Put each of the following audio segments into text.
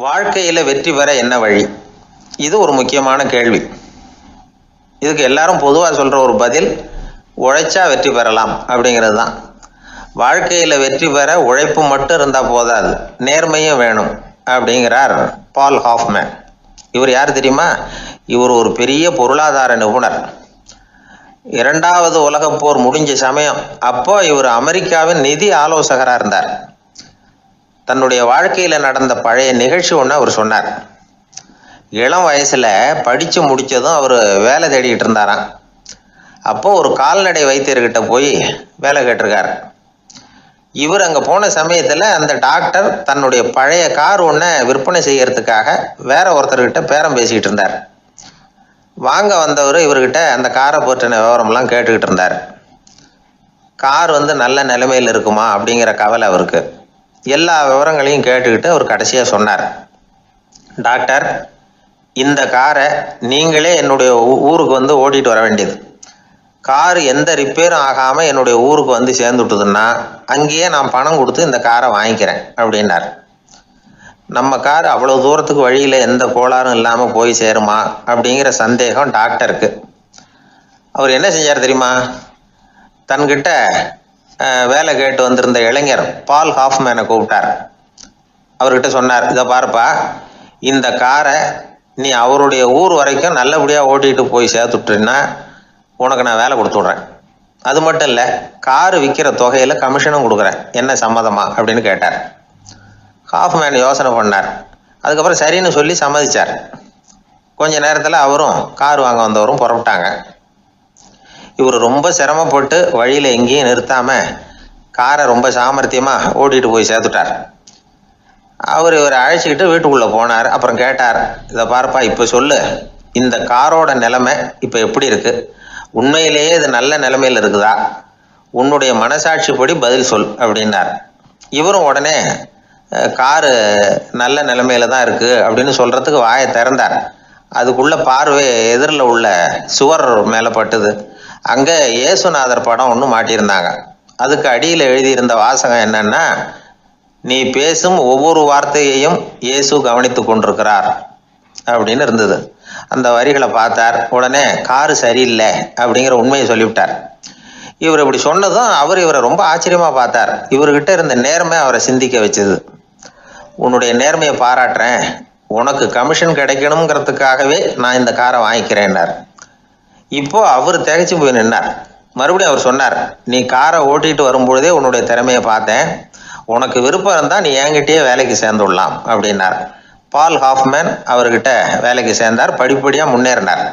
வாழ்க்கையில் வெற்றி பெற என்ன வழி? இது ஒரு முக்கியமான கேள்வி. இதுக்கு எல்லாரும் பொதுவாக சொல்கிற ஒரு பதில், உழைச்சா வெற்றி பெறலாம் அப்படிங்கிறது தான். வாழ்க்கையில் வெற்றி பெற உழைப்பு மட்டும் இருந்தால் போதாது, நேர்மையும் வேணும் அப்படிங்கிறார் பால் ஹாஃப்மேன். இவர் யார் தெரியுமா? இவர் ஒரு பெரிய பொருளாதார நிபுணர். இரண்டாவது உலகப் போர் முடிஞ்ச சமயம் அப்போ இவர் அமெரிக்காவின் நிதி ஆலோசகராக இருந்தார். தன்னுடைய வாழ்க்கையில் நடந்த பழைய நிகழ்ச்சி ஒன்று அவர் சொன்னார். இளம் வயசில் படித்து முடித்ததும் அவர் வேலை தேடிக்கிட்டு இருந்தாராம். அப்போது ஒரு கால்நடை வைத்தியர்கிட்ட போய் வேலை கேட்டிருக்கார். இவர் அங்கே போன சமயத்தில் அந்த டாக்டர் தன்னுடைய பழைய கார் ஒன்றை விற்பனை செய்யறதுக்காக வேற ஒருத்தர்கிட்ட பேரம் பேசிக்கிட்டு இருந்தார். வாங்க வந்தவர் இவர்கிட்ட அந்த காரை பற்றின விவரம்லாம் கேட்டுக்கிட்டு இருந்தார். கார் நல்ல நிலைமையில் இருக்குமா அப்படிங்கிற கவலை அவருக்கு. எல்லா விவரங்களையும் கேட்டுக்கிட்டு அவர் கடைசியாக சொன்னார், டாக்டர், இந்த காரை நீங்களே என்னுடைய ஊருக்கு ஓட்டிகிட்டு வர வேண்டியது. கார் எந்த ரிப்பேரும் ஆகாமல் என்னுடைய ஊருக்கு சேர்ந்துட்டுதுன்னா அங்கேயே நான் பணம் கொடுத்து இந்த காரை வாங்கிக்கிறேன் அப்படின்னார். நம்ம கார் அவ்வளோ தூரத்துக்கு வழியில் எந்த கோளாறும் இல்லாமல் போய் சேருமா அப்படிங்கிற சந்தேகம் டாக்டருக்கு. அவர் என்ன செஞ்சார் தெரியுமா? தன்கிட்ட வேலை கேட்டு வந்திருந்த இளைஞர் பால் ஹாஃப்மேனை கூப்பிட்டார். அவர்கிட்ட சொன்னார், இதை பாருப்பா, இந்த காரை நீ அவருடைய ஊர் வரைக்கும் நல்லபடியாக ஓட்டிகிட்டு போய் சேர்த்துட்டீன்னா உனக்கு நான் வேலை கொடுத்து விட்றேன். அது மட்டும் இல்லை, காரு விற்கிற தொகையில் கமிஷனும் கொடுக்குறேன். என்ன சம்மதமா அப்படின்னு கேட்டார். ஹாஃப்மேன் யோசனை பண்ணார். அதுக்கப்புறம் சரின்னு சொல்லி சம்மதிச்சார். கொஞ்ச நேரத்தில் அவரும் கார் வாங்க வந்தவரும் புறப்பட்டாங்க. இவர் ரொம்ப சிரமப்பட்டு வழியில் எங்கேயும் நிறுத்தாமல் காரை ரொம்ப சாமர்த்தியமாக ஓட்டிகிட்டு போய் சேர்த்துட்டார். இவரை அழைச்சிக்கிட்டு வீட்டுக்குள்ளே போனார். அப்புறம் கேட்டார், இதை பார்ப்பா, இப்போ சொல்லு, இந்த காரோட நிலைமை இப்போ எப்படி இருக்குது? உண்மையிலேயே இது நல்ல நிலைமையில் இருக்குதா? உன்னுடைய மனசாட்சிப்படி பதில் சொல் அப்படின்னார். இவரும் உடனே காரு நல்ல நிலைமையில தான் இருக்குது அப்படின்னு சொல்கிறதுக்கு வாயை திறந்தார். அதுக்குள்ளே பார்வை எதிரில் உள்ள சுவர் மேலே பட்டுது. அங்கே இயேசுநாதர் படம் ஒன்று மாட்டியிருந்தாங்க. அதுக்கு அடியில் எழுதியிருந்த வாசகம் என்னன்னா, நீ பேசும் ஒவ்வொரு வார்த்தையையும் இயேசு கவனித்து கொண்டிருக்கிறார் அப்படின்னு இருந்தது. அந்த வரிகளை பார்த்தார். உடனே காரு சரியில்லை அப்படிங்கிற உண்மையை சொல்லிவிட்டார். இவர் இப்படி சொன்னதும் இவரை ரொம்ப ஆச்சரியமாக பார்த்தார். இவர்கிட்ட இருந்த நேர்மை அவரை சிந்திக்க வச்சது. உன்னுடைய நேர்மையை பாராட்டுறேன், உனக்கு கமிஷன் கிடைக்கணுங்கிறதுக்காகவே நான் இந்த காரை வாங்கிக்கிறேன்னார். இப்போ அவர் திகைச்சு போய் நின்னார். மறுபடியும் அவர் சொன்னார், நீ காரை ஓட்டிகிட்டு வரும்பொழுதே உன்னுடைய திறமையை பார்த்தேன், உனக்கு விருப்பம் இருந்தால் நீ என்கிட்டயே வேலைக்கு சேர்ந்துடலாம் அப்படின்னார். பால் ஹாஃப்மேன் அவர்கிட்ட வேலைக்கு சேர்ந்தார். படிப்படியாக முன்னேறினார்.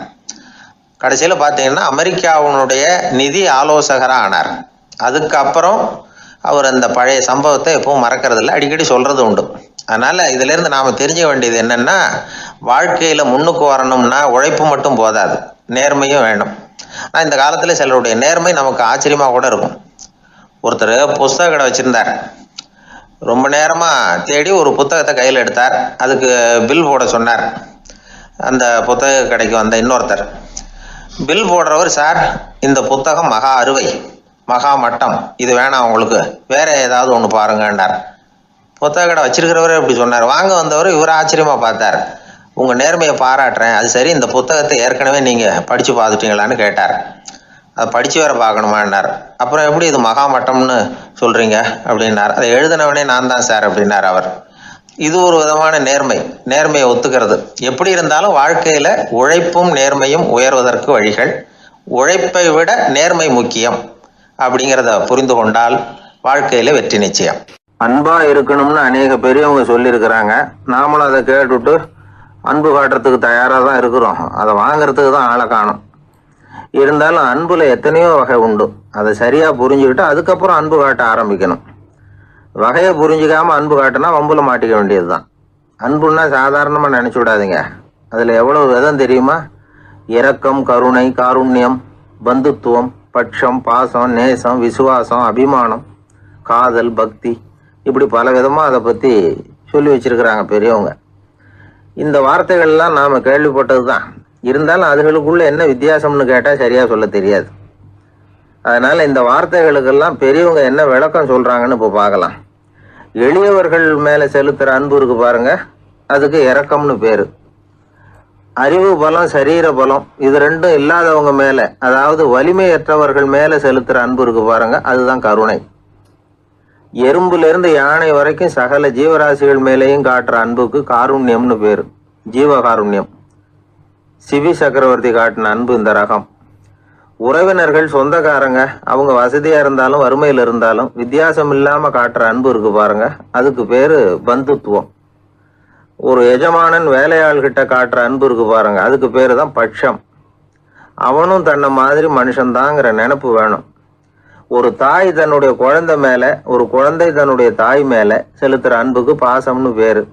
கடைசியில் பார்த்தீங்கன்னா அமெரிக்காவுடைய நிதி ஆலோசகராக ஆனார். அதுக்கப்புறம் அவர் அந்த பழைய சம்பவத்தை எப்பவும் மறக்கிறதில்ல, அடிக்கடி சொல்கிறது உண்டு. அதனால் இதிலேருந்து நாம் தெரிஞ்ச வேண்டியது என்னென்னா, வாழ்க்கையில் முன்னுக்கு வரணும்னா உழைப்பு மட்டும் போதாது, நேர்மையும் வேணும். ஆனால் இந்த காலத்தில் சிலருடைய நேர்மை நமக்கு ஆச்சரியமாக கூட இருக்கும். ஒருத்தர் புஸ்தக கடை வச்சுருந்தார். ரொம்ப நேரமாக தேடி ஒரு புத்தகத்தை கையில் எடுத்தார். அதுக்கு பில் போட சொன்னார். அந்த புத்தக கடைக்கு வந்த இன்னொருத்தர் பில் போடுறவர், சார், இந்த புத்தகம் மகா அறுவை, மகா மட்டம், இது வேணாம் உங்களுக்கு, வேற ஏதாவது ஒன்று பாருங்கன்னார். புத்தக கடை வச்சிருக்கிறவரே இப்படி சொன்னார். வாங்க வந்தவர் இவர் ஆச்சரியமாக பார்த்தார். உங்கள் நேர்மையை பாராட்டுறேன், அது சரி, இந்த புத்தகத்தை ஏற்கனவே நீங்கள் படித்து பார்த்துட்டீங்களான்னு கேட்டார். அதை படித்து வேற பார்க்கணுமான்னார். அப்புறம் எப்படி இது மகாமட்டம்னு சொல்கிறீங்க அப்படின்னார். அதை எழுதினவனே நான் தான் சார் அப்படின்னார் அவர். இது ஒரு விதமான நேர்மை, நேர்மையை ஒத்துக்கிறது. எப்படி இருந்தாலும் வாழ்க்கையில் உழைப்பும் நேர்மையும் உயர்வதற்கு வழிகள். உழைப்பை விட நேர்மை முக்கியம் அப்படிங்கிறத புரிந்து கொண்டால் வாழ்க்கையில் வெற்றி நிச்சயம். அன்பாக இருக்கணும்னு அநேக பெரியவங்க சொல்லியிருக்கிறாங்க. நாமளும் அதை கேட்டுவிட்டு அன்பு காட்டுறதுக்கு தயாராக தான் இருக்கிறோம். அதை வாங்கிறதுக்கு தான் ஆளை காணும். இருந்தாலும் அன்பில் எத்தனையோ வகை உண்டு. அதை சரியாக புரிஞ்சுக்கிட்டு அதுக்கப்புறம் அன்பு காட்ட ஆரம்பிக்கணும். வகையை புரிஞ்சிக்காமல் அன்பு காட்டினா வம்புல மாட்டிக்க வேண்டியது தான். அன்புன்னா சாதாரணமாக நினச்சி விடாதீங்க. அதில் எவ்வளோ விதம் தெரியுமா? இரக்கம், கருணை, காருண்யம், பந்துத்துவம், பட்சம், பாசம், நேசம், விசுவாசம், அபிமானம், காதல், பக்தி, இப்படி பல விதமாக அதை பற்றி சொல்லி வச்சிருக்கிறாங்க பெரியவங்க. இந்த வார்த்தைகள்லாம் நாம் கேள்விப்பட்டது தான். இருந்தாலும் அதுகளுக்குள்ள என்ன வித்தியாசம்னு கேட்டால் சரியாக சொல்ல தெரியாது. அதனால் இந்த வார்த்தைகளுக்கெல்லாம் பெரியவங்க என்ன விளக்கம் சொல்கிறாங்கன்னு இப்போ பார்க்கலாம். எளியவர்கள் மேலே செலுத்துகிற அன்பு இருக்கு பாருங்க, அதுக்கு இரக்கம்னு பேரு. அறிவு பலம், சரீர பலம், இது ரெண்டும் இல்லாதவங்க மேல, அதாவது வலிமையற்றவர்கள் மேல செலுத்துற அன்பு இருக்கு பாருங்க, அதுதான் கருணை. எறும்புல இருந்து யானை வரைக்கும் சகல ஜீவராசிகள் மேலேயும் காட்டுற அன்புக்கு காருண்யம்னு பேரு, ஜீவகாருண்யம். சிவி சக்கரவர்த்தி காட்டின அன்பு இந்த ரகம். உறவினர்கள், சொந்தக்காரங்க, அவங்க வசதியா இருந்தாலும் வறுமையில இருந்தாலும் வித்தியாசம் இல்லாம காட்டுற அன்பு இருக்கு பாருங்க, அதுக்கு பேரு பந்துத்துவம். ஒரு எஜமானன் வேலையாள்கிட்ட காட்டுற அன்பு இருக்கு பாருங்க, அதுக்கு பேரு தான் பட்சம். அவனும் தன்னை மாதிரி மனுஷன்தாங்கிற நினைப்பு வேணும். ஒரு தாய் தன்னுடைய குழந்தை மேல, ஒரு குழந்தை தன்னுடைய தாய் மேல செலுத்துற அன்புக்கு பாசம்னு பேரு.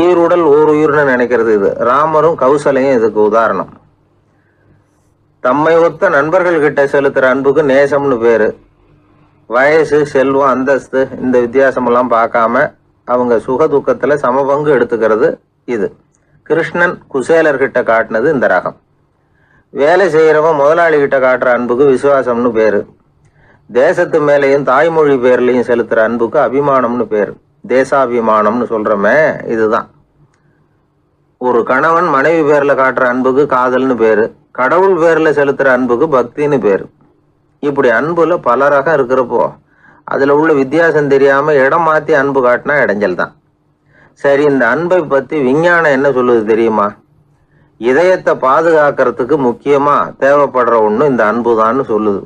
ஈருடல் ஓர் உயிர்னு நினைக்கிறது இது. ராமரும் கௌசலையும் இதுக்கு உதாரணம். தம்மை ஒத்த நண்பர்கள் கிட்ட செலுத்துற அன்புக்கு நேசம்னு பேரு. வயசு, செல்வம், அந்தஸ்து இந்த வித்தியாசமெல்லாம் பார்க்காம அவங்க சுக துக்கத்துல சமபங்கு எடுத்துக்கிறது இது. கிருஷ்ணன் குசேலர்கிட்ட காட்டினது இந்த ரகம். வேலை செய்யறவன் முதலாளி கிட்ட காட்டுற அன்புக்கு விசுவாசம்னு பேரு. தேசத்து மேலேயும் தாய்மொழி பேர்லையும் செலுத்துற அன்புக்கு அபிமானம்னு பேரு. தேசாபிமானம்னு சொல்றமே இதுதான். ஒரு கணவன் மனைவி பேர்ல காட்டுற அன்புக்கு காதல்னு பேரு. கடவுள் பேர்ல செலுத்துற அன்புக்கு பக்தின்னு பேரு. இப்படி அன்புல பல ரகம் இருக்கிறப்போ அதுல உள்ள வித்தியாசம் தெரியாம இடம் மாத்தி அன்பு காட்டினா இடைஞ்சல் தான். சரி, இந்த அன்பை பத்தி விஞ்ஞானம் என்ன சொல்லுது தெரியுமா? இதயத்தை பாதுகாக்கிறதுக்கு முக்கியமா தேவைப்படுற ஒண்ணு இந்த அன்பு தான்னு சொல்லுது.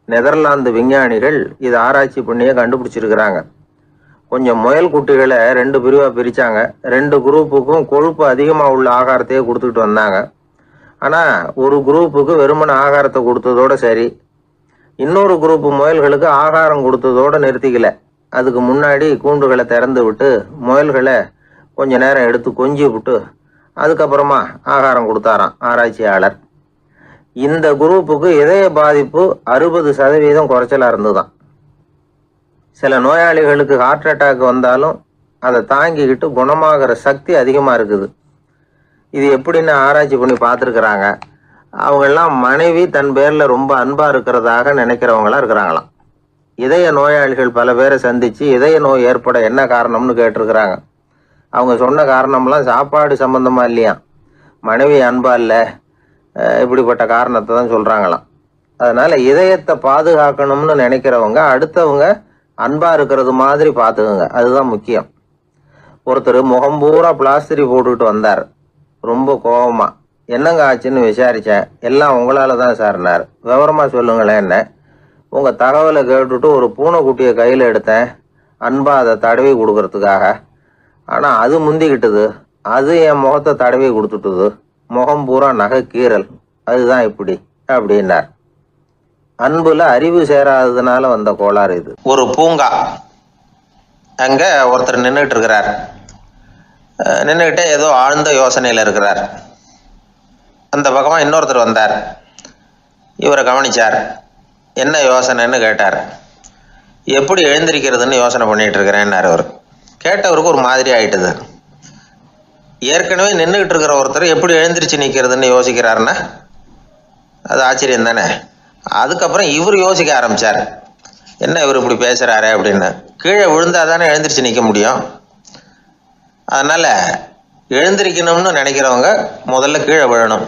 நெதர்லாந்து விஞ்ஞானிகள் இதை ஆராய்ச்சி பண்ணியே கண்டுபிடிச்சிருக்கிறாங்க. கொஞ்சம் முயல் குட்டிகளை 2 பிரிவா பிரிச்சாங்க. 2 குரூப்புக்கும் கொழுப்பு அதிகமா உள்ள ஆகாரத்தையே கொடுத்துட்டு வந்தாங்க. ஆனா ஒரு குரூப்புக்கு வெறுமன ஆகாரத்தை கொடுத்ததோட சரி, இன்னொரு குரூப் முயல்களுக்கு ஆகாரம் கொடுத்ததோட நிறுத்திக்கல. அதுக்கு முன்னாடி கூண்டுகளை திறந்து விட்டு முயல்களை கொஞ்ச நேரம் எடுத்து கொஞ்சி விட்டு அதுக்கப்புறமா ஆகாரம் கொடுத்தாராம் ஆராய்ச்சியாளர். இந்த குரூப்புக்கு இதய பாதிப்பு 60% குறைச்சலா இருந்துதான். சில நோயாளிகளுக்கு ஹார்ட் அட்டாக் வந்தாலும் அதை தாங்கிக்கிட்டு குணமாகிற சக்தி அதிகமா இருக்குது. இது எப்படின்னு ஆராய்ச்சி பண்ணி பார்த்துருக்குறாங்க. அவங்கெல்லாம் மனைவி தன் பேர்ல ரொம்ப அன்பா இருக்கிறதாக நினைக்கிறவங்களா இருக்கிறாங்களாம். இதய நோயாளிகள் பல பேரை சந்திச்சு இதய நோய் ஏற்பட என்ன காரணம்னு கேட்டிருக்கிறாங்க. அவங்க சொன்ன காரணம்லாம் சாப்பாடு சம்பந்தமா இல்லையா, மனைவி அன்பா இல்லை, இப்படிப்பட்ட காரணத்தை தான் சொல்றாங்களாம். அதனால இதயத்தை பாதுகாக்கணும்னு நினைக்கிறவங்க அடுத்தவங்க அன்பா இருக்கிறது மாதிரி பார்த்துக்குங்க, அதுதான் முக்கியம். ஒருத்தர் முகம் பூரா பிளாஸ்டரி போட்டுக்கிட்டு வந்தார். ரொம்ப கோபமா, என்னங்க ஆச்சுன்னு விசாரிச்சேன். எல்லாம் உங்களால தான் சார்னார். விவரமா சொல்லுங்களேன். என்ன உங்க தகவலை கேட்டுட்டு ஒரு பூனைக்குட்டியை கையில எடுத்தேன், அன்பா அதை தடவி கொடுக்கறதுக்காக. ஆனா அது முந்திக்கிட்டது, அது என் முகத்தை தடவி கொடுத்துட்டுது, முகம் பூரா நகை கீறல், அதுதான் இப்படி அப்படின்னார். அன்புல அறிவு சேராததுனால வந்த கோளாறு இது. ஒரு பூங்கா, அங்க ஒருத்தர் நின்றுட்டு இருக்கிறார். நின்றுகிட்டே ஏதோ ஆழ்ந்த யோசனையில இருக்கிறார். அந்த பக்கமா இன்னொருத்தர் வந்தார். இவரை கவனிச்சார். என்ன யோசனைன்னு கேட்டார். எப்படி எழுந்திருக்கிறதுன்னு யோசனை பண்ணிட்டு இருக்கிறேன்னாரு அவர். கேட்டவருக்கு ஒரு மாதிரி ஆயிட்டுது. ஏற்கனவே நின்றுகிட்டு இருக்கிற ஒருத்தர் எப்படி எழுந்திரிச்சு நிற்கிறதுன்னு யோசிக்கிறாருன்னா அது ஆச்சரியம் தானே. அதுக்கப்புறம் இவர் யோசிக்க ஆரம்பிச்சார், என்ன இவர் இப்படி பேசுறாரு அப்படின்னு. கீழே விழுந்தாதானே எழுந்திரிச்சு நிற்க முடியும். அதனால எழுந்திரிக்கணும்னு நினைக்கிறவங்க முதல்ல கீழே விழணும்.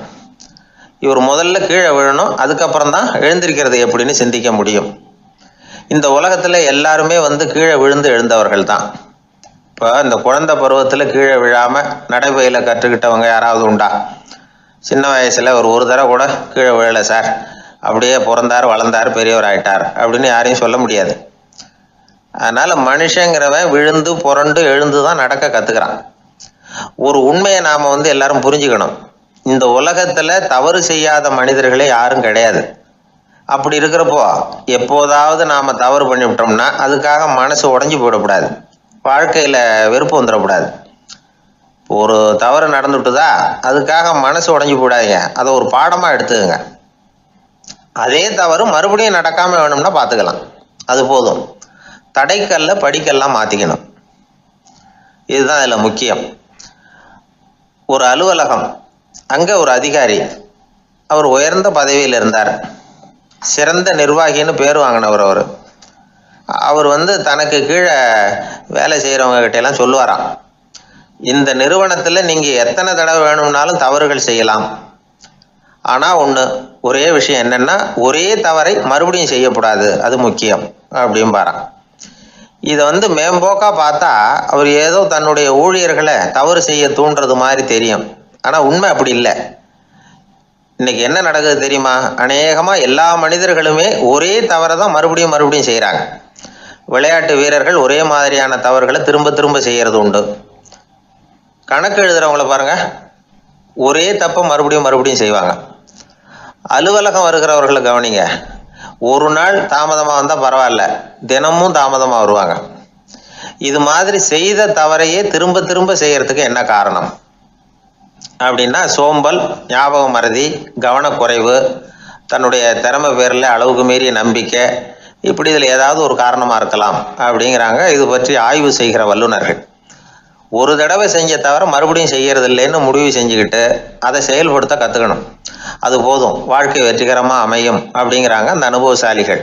இவர் முதல்ல கீழே விழணும், அதுக்கப்புறம் தான் எழுந்திருக்கிறது எப்படின்னு சிந்திக்க முடியும். இந்த உலகத்துல எல்லாருமே கீழே விழுந்து எழுந்தவர்கள் தான். இப்போ இந்த குழந்தை பருவத்தில் கீழே விழாம நடைபயில கற்றுக்கிட்டவங்க யாராவது உண்டா? சின்ன வயசுல ஒரு தடவை கூட கீழே விழலை சார், அப்படியே பிறந்தார் வளர்ந்தார் பெரியவர் ஆயிட்டார் அப்படின்னு யாரையும் சொல்ல முடியாது. அதனால மனுஷங்கிறவன் விழுந்து புரண்டு எழுந்து தான் நடக்க கத்துக்கிறான். ஒரு உண்மையை நாம எல்லாரும் புரிஞ்சுக்கணும். இந்த உலகத்துல தவறு செய்யாத மனிதர்களே யாரும் கிடையாது. அப்படி இருக்கிறப்போ எப்போதாவது நாம தவறு பண்ணிவிட்டோம்னா அதுக்காக மனசு உடைஞ்சு போயிடக்கூடாது, வாழ்க்கையில வெறுப்பு வந்துடக்கூடாது. ஒரு தவறு நடந்துட்டுதா அதுக்காக மனசு உடைஞ்சு போடாதீங்க, அதை ஒரு பாடமா எடுத்துக்கங்க. அதே தவறு மறுபடியும் நடக்காம வேணும்னா பார்த்துக்கலாம், அது போதும். தடைக்கல்ல படிக்கல்லாம் மாத்திக்கணும், இதுதான் இதுல முக்கியம். ஒரு அலுவலகம், அங்க ஒரு அதிகாரி, அவர் உயர்ந்த பதவியில் இருந்தார், சிறந்த நிர்வாகின்னு பேர் வாங்கினவர். அவர் தனக்கு கீழே வேலை செய்கிறவங்க கிட்ட எல்லாம் சொல்லுவாராம், இந்த நிறுவனத்தில் நீங்கள் எத்தனை தடவை வேணும்னாலும் தவறுகள் செய்யலாம். ஆனால் ஒரே விஷயம் என்னென்னா, ஒரே தவறை மறுபடியும் செய்யக்கூடாது, அது முக்கியம் அப்படின்பாரான். இதை மேம்போக்காக பார்த்தா அவர் ஏதோ தன்னுடைய ஊழியர்களை தவறு செய்ய தூண்டுறது மாதிரி தெரியும். ஆனால் உண்மை அப்படி இல்லை. இன்னைக்கு என்ன நடக்குது தெரியுமா? அநேகமாக எல்லா மனிதர்களுமே ஒரே தவறை தான் மறுபடியும் மறுபடியும் செய்கிறாங்க. விளையாட்டு வீரர்கள் ஒரே மாதிரியான தவறுகளை திரும்ப திரும்ப செய்கிறது உண்டு. கணக்கு எழுதுறவங்கள பாருங்க, ஒரே தப்பை மறுபடியும் மறுபடியும் செய்வாங்க. அலுவலகம் வருகிறவர்களை கவனிங்க, ஒரு நாள் தாமதமாக வந்தால் பரவாயில்ல, தினமும் தாமதமாக வருவாங்க. இது மாதிரி செய்த தவறையே திரும்ப திரும்ப செய்யறதுக்கு என்ன காரணம் அப்படின்னா, சோம்பல், ஞாபக மறதி, கவனக்குறைவு, தன்னுடைய திறமை பேரில் அளவுக்கு மீறிய நம்பிக்கை, இப்படி இதில் ஏதாவது ஒரு காரணமாக இருக்கலாம் அப்படிங்கிறாங்க இது பற்றி ஆய்வு செய்கிற வல்லுநர்கள். ஒரு தடவை செஞ்ச தவிர மறுபடியும் செய்யறது இல்லைன்னு முடிவு செஞ்சுக்கிட்டு அதை செயல்படுத்த கற்றுக்கணும். அது போதும், வாழ்க்கை வெற்றிகரமாக அமையும் அப்படிங்கிறாங்க அந்த அனுபவசாலிகள்.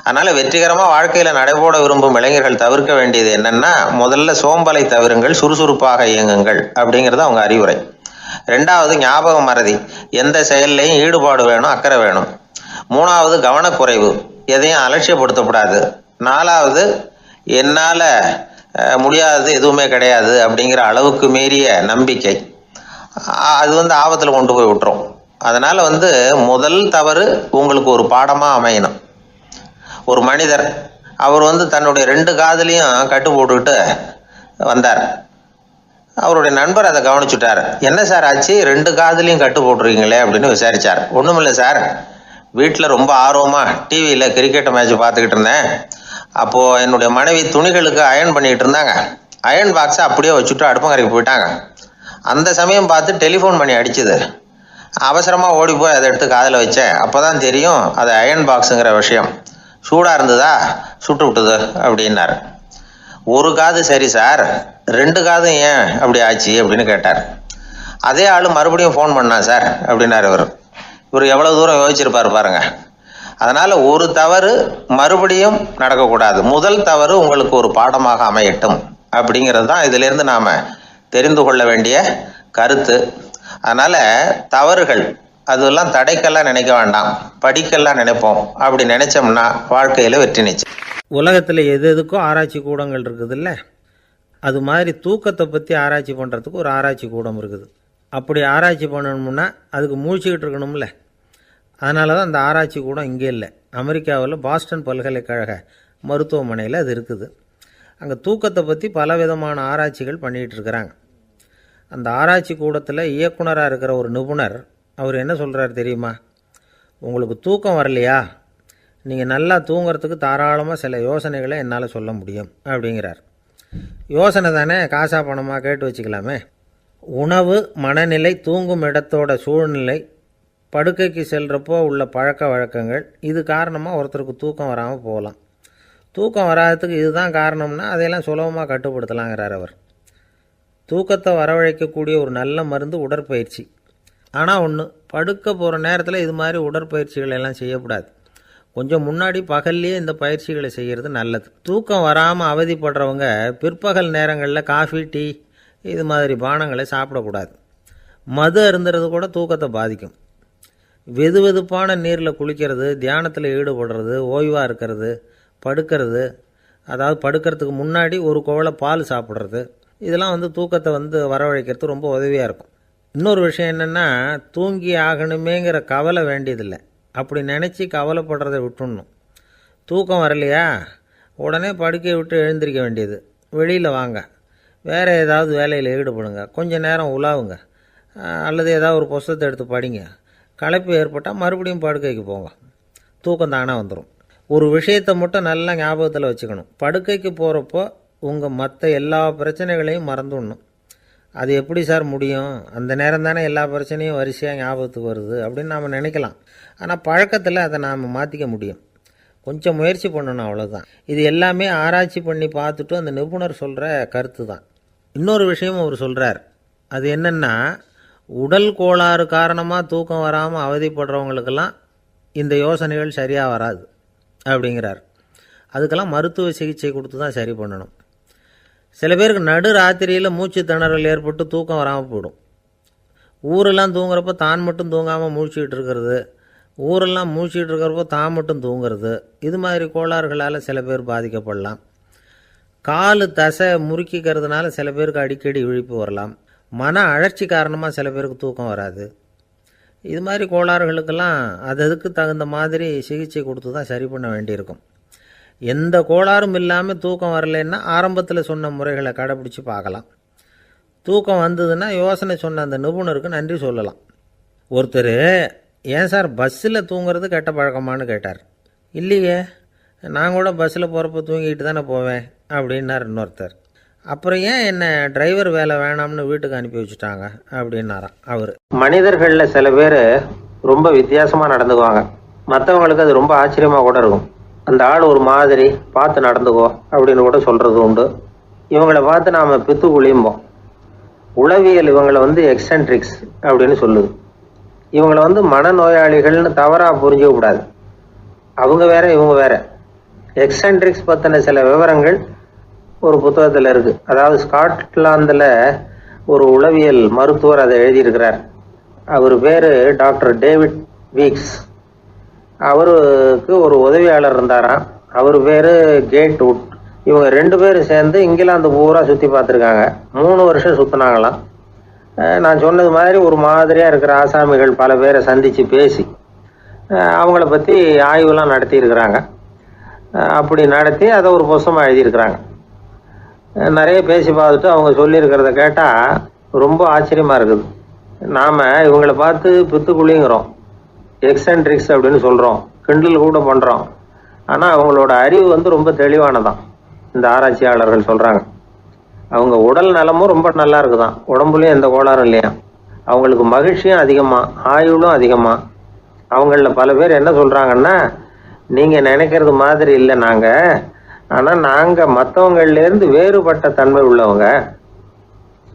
அதனால் வெற்றிகரமாக வாழ்க்கையில் நடைபோட விரும்பும் இளைஞர்கள் தவிர்க்க வேண்டியது என்னென்னா, முதல்ல சோம்பலை தவிருங்கள், சுறுசுறுப்பாக இயங்குங்கள் அப்படிங்கிறது அவங்க அறிவுரை. ரெண்டாவது, ஞாபக மறதி, எந்த செயல்லையும் ஈடுபாடு வேணும், அக்கறை வேணும். மூணாவது, கவனக்குறைவு, எதையும் அலட்சியப்படுத்தக்கூடாது. நாலாவது, என்னால் முடியாதது எதுவுமே கிடையாது அப்படிங்கிற அளவுக்கு மீறிய நம்பிக்கை, அது ஆபத்தில் கொண்டு போய் விட்டுரும். அதனால் முதல் தவறு உங்களுக்கு ஒரு பாடமாக அமையணும். ஒரு மனிதர் அவர் தன்னுடைய 2 காதுலையும் கட்டு போட்டுக்கிட்டு வந்தார். அவருடைய நண்பர் அதை கவனிச்சுட்டார். என்ன சார் ஆச்சு, 2 காதுலையும் கட்டு போட்டுருக்கீங்களே அப்படின்னு விசாரித்தார். ஒன்றுமில்லை சார், வீட்டில் ரொம்ப ஆர்வமாக டிவியில் கிரிக்கெட் மேட்ச் பார்த்துக்கிட்டு இருந்தேன். அப்போது என்னுடைய மனைவி துணிகளுக்கு அயர்ன் பண்ணிகிட்டு இருந்தாங்க. அயர்ன் பாக்ஸை அப்படியே வச்சுட்டு அடுப்பங்கரைக்கு போயிட்டாங்க. அந்த சமயம் பார்த்து டெலிஃபோன் பண்ணி அடிச்சுது. அவசரமாக ஓடி போய் அதை எடுத்து காதில் வச்சேன். அப்போ தான் தெரியும் அது அயர்ன் பாக்ஸுங்கிற விஷயம். சூடாக இருந்ததா, சுட்டு விட்டுது அப்படின்னார். ஒரு காது சரி சார், 2 காதும் ஏன் அப்படி ஆச்சு அப்படின்னு கேட்டார். அதே ஆள் மறுபடியும் ஃபோன் பண்ணா சார் அப்படின்னார். இவர் எவ்வளோ தூரம் யோசிச்சிருப்பார் பாருங்க. அதனால் ஒரு தவறு மறுபடியும் நடக்கக்கூடாது. முதல் தவறு உங்களுக்கு ஒரு பாடமாக அமையட்டும் அப்படிங்கிறது தான் இதிலிருந்து நாம் தெரிந்து கொள்ள வேண்டிய கருத்து. அதனால் தவறுகள் அதெல்லாம் தடைக்கெல்லாம் நினைக்க வேண்டாம், படிக்கெல்லாம் நினைப்போம். அப்படி நினைச்சோம்னா வாழ்க்கையில் வெற்றி நிச்சயம். உலகத்தில் எது எதுக்கும் ஆராய்ச்சி கூடங்கள் இருக்குதுல்ல, அது மாதிரி தூக்கத்தை பற்றி ஆராய்ச்சி பண்ணுறதுக்கு ஒரு ஆராய்ச்சி கூடம் இருக்குது. அப்படி ஆராய்ச்சி பண்ணணும்னா அதுக்கு மூழ்கிக்கிட்டு இருக்கணும்ல. அதனால தான் அந்த ஆராய்ச்சி கூடம் இங்கே இல்லை. அமெரிக்காவில் பாஸ்டன் பல்கலைக்கழக மருத்துவமனையில் அது இருக்குது. அங்கே தூக்கத்தை பற்றி பலவிதமான ஆராய்ச்சிகள் பண்ணிகிட்டு இருக்கிறாங்க. அந்த ஆராய்ச்சி கூடத்தில் இயக்குனராக இருக்கிற ஒரு நிபுணர், அவர் என்ன சொல்கிறார் தெரியுமா? உங்களுக்கு தூக்கம் வரலையா, நீங்கள் நல்லா தூங்கிறதுக்கு தாராளமாக சில யோசனைகளை என்னால் சொல்ல முடியும் அப்படிங்கிறார். யோசனை தானே, காசா பணமாக கேட்டு வச்சுக்கலாமே. உணவு, மனநிலை, தூங்கும் இடத்தோட சூழ்நிலை, படுக்கைக்கு செல்கிறப்போ உள்ள பழக்க வழக்கங்கள், இது காரணமாக ஒருத்தருக்கு தூக்கம் வராமல் போகலாம். தூக்கம் வராததுக்கு இதுதான் காரணம்னா அதையெல்லாம் சுலபமாக கட்டுப்படுத்தலாங்கிறார் அவர். தூக்கத்தை வரவழைக்கக்கூடிய ஒரு நல்ல மருந்து உடற்பயிற்சி. ஆனால் ஒன்று, படுக்க போகிற நேரத்தில் இது மாதிரி உடற்பயிற்சிகள் எல்லாம் செய்யக்கூடாது. கொஞ்சம் முன்னாடி பகல்லையே இந்த பயிற்சிகளை செய்கிறது நல்லது. தூக்கம் வராமல் அவதிப்படுறவங்க பிற்பகல் நேரங்களில் காஃபி, டீ இது மாதிரி பானங்களை சாப்பிடக்கூடாது. மது அருந்துறது கூட தூக்கத்தை பாதிக்கும். வெது வெதுப்பான நீரில் குளிக்கிறது, தியானத்தில் ஈடுபடுறது, ஓய்வாக இருக்கிறது, படுக்கிறது, அதாவது படுக்கிறதுக்கு முன்னாடி ஒரு குவளை பால் சாப்பிட்றது, இதெல்லாம் தூக்கத்தை வரவழைக்கிறது ரொம்ப உதவியாக இருக்கும். இன்னொரு விஷயம் என்னென்னா, தூங்கி ஆகணுமேங்கிற கவலை வேண்டியதில்லை. அப்படி நினச்சி கவலைப்படுறதை விட்டுடணும். தூக்கம் வரலையா, உடனே படுக்கையை விட்டு எழுந்திருக்க வேண்டியது. வெளியில் வாங்க, வேறு ஏதாவது வேலையில் ஈடுபடுங்க, கொஞ்சம் நேரம் உலாவுங்க, அல்லது ஏதாவது ஒரு புஸ்தகத்தை எடுத்து படிங்க. களைப்பு ஏற்பட்டால் மறுபடியும் படுக்கைக்கு போங்க, தூக்கம் தானாக வந்துடும். ஒரு விஷயத்தை மட்டும் நல்லா ஞாபகத்தில் வச்சுக்கணும். படுக்கைக்கு போகிறப்போ உங்கள் மற்ற எல்லா பிரச்சனைகளையும் மறந்துடணும். அது எப்படி சார் முடியும், அந்த நேரம் தானே எல்லா பிரச்சனையும் வரிசையாக ஞாபகத்துக்கு வருது அப்படின்னு நாம் நினைக்கலாம். ஆனால் பழக்கத்தில் அதை நாம் மாற்றிக்க முடியும். கொஞ்சம் முயற்சி பண்ணணும், அவ்வளோதான். இது எல்லாமே ஆராய்ச்சி பண்ணி பார்த்துட்டு அந்த நிபுணர் சொல்கிற கருத்து தான். இன்னொரு விஷயமும் அவர் சொல்கிறார். அது என்னென்னா, உடல் கோளாறு காரணமாக தூக்கம் வராமல் அவதிப்படுறவங்களுக்கெல்லாம் இந்த யோசனைகள் சரியாக வராது அப்படிங்கிறார். அதுக்கெல்லாம் மருத்துவ சிகிச்சை கொடுத்து தான் சரி பண்ணணும். சில பேருக்கு நடு ராத்திரியில் மூச்சு திணறல் ஏற்பட்டு தூக்கம் வராமல் போயிடும். ஊரெல்லாம் தூங்குறப்போ தான் மட்டும் தூங்காமல் மூழ்கிட்டு இருக்கிறது, ஊரெல்லாம் மூழ்கிட்டு இருக்கிறப்போ தான் மட்டும் தூங்குறது, இது மாதிரி கோளாறுகளால் சில பேர் பாதிக்கப்படலாம். காலு தசை முறுக்கிக்கிறதுனால சில பேருக்கு அடிக்கடி விழிப்பு வரலாம். மன அழற்சி காரணமாக சில பேருக்கு தூக்கம் வராது. இது மாதிரி கோளாறுகளுக்கெல்லாம் அதுக்கு தகுந்த மாதிரி சிகிச்சை கொடுத்து தான் சரி பண்ண வேண்டியிருக்கும். எந்த கோளாறும் இல்லாமல் தூக்கம் வரலைன்னா ஆரம்பத்தில் சொன்ன முறைகளை கடைப்பிடிச்சி பார்க்கலாம். தூக்கம் வந்ததுன்னா யோசனை சொன்ன அந்த நிபுணருக்கு நன்றி சொல்லலாம். ஒருத்தர், ஏன் சார் பஸ்ஸில் தூங்குறது கெட்ட பழக்கமானு கேட்டார். இல்லையே, நான் கூட பஸ்ஸில் போகிறப்ப தூங்கிட்டு தானே போவேன் அப்படின்னார் இன்னொருத்தர். அப்புறம் ஏன் என்ன டிரைவர் வேலை வேணாம்னு வீட்டுக்கு அனுப்பி வச்சுட்டாங்க அப்படின்னாராம் அவர். மனிதர்களில் சில பேர் ரொம்ப வித்தியாசமாக நடந்துக்குவாங்க. மற்றவங்களுக்கு அது ரொம்ப ஆச்சரியமாக கூட இருக்கும். அந்த ஆள் ஒரு மாதிரி பார்த்து நடந்துக்கோ அப்படின்னு கூட சொல்கிறது உண்டு. இவங்களை பார்த்து நாம் பித்துக்குழியும்போம். உளவியல் இவங்களை எக்ஸென்ட்ரிக்ஸ் அப்படின்னு சொல்லுது. இவங்களை மனநோயாளிகள்னு தவறாக புரிஞ்சிக்க கூடாது. அவங்க வேற, இவங்க வேற. எக்ஸென்ட்ரிக்ஸ் பற்றின சில விவரங்கள் ஒரு புத்தகத்தில் இருக்குது. அதாவது ஸ்காட்லாந்தில் ஒரு உளவியல் மருத்துவர் அதை எழுதியிருக்கிறார். அவர் பேர் டாக்டர் டேவிட் வீக்ஸ். அவருக்கு ஒரு உதவியாளர் இருந்தாராம். அவர் பேர் கேட் வுட். இவங்க 2 பேரும் சேர்ந்து இங்கிலாந்து பூரா சுற்றி பார்த்துருக்காங்க. 3 வருஷம் சுற்றினாங்களாம். நான் சொன்னது மாதிரி ஒரு மாதிரியாக இருக்கிற ஆசாமிகள் பல பேரை சந்தித்து பேசி அவங்கள பற்றி ஆய்வுலாம் நடத்தியிருக்கிறாங்க. அப்படி நடத்தி அதை ஒரு புஸ்தகமாக எழுதியிருக்கிறாங்க. நிறைய பேசி பார்த்துட்டு அவங்க சொல்லியிருக்கிறத கேட்டால் ரொம்ப ஆச்சரியமாக இருக்குது. நாம் இவங்களை பார்த்து பித்துக்குழிங்கிறோம், எக்ஸென்ட்ரிக்ஸ் அப்படின்னு சொல்கிறோம், கிண்டல் கூட பண்ணுறோம். ஆனால் அவங்களோட அறிவு ரொம்ப தெளிவானதான். இந்த ஆராய்ச்சியாளர்கள் சொல்கிறாங்க. அவங்க உடல் நலமும் ரொம்ப நல்லா இருக்குதான், உடம்புலையும் எந்த கோளாறும் இல்லையா. அவங்களுக்கு மகிழ்ச்சியும் அதிகமாக, ஆயுளும் அதிகமாக. அவங்களில் பல பேர் என்ன சொல்கிறாங்கன்னா, நீங்கள் நினைக்கிறது மாதிரி இல்லை நாங்கள், ஆனால் நாங்கள் மற்றவங்கள்லேருந்து வேறுபட்ட தன்மை உள்ளவங்க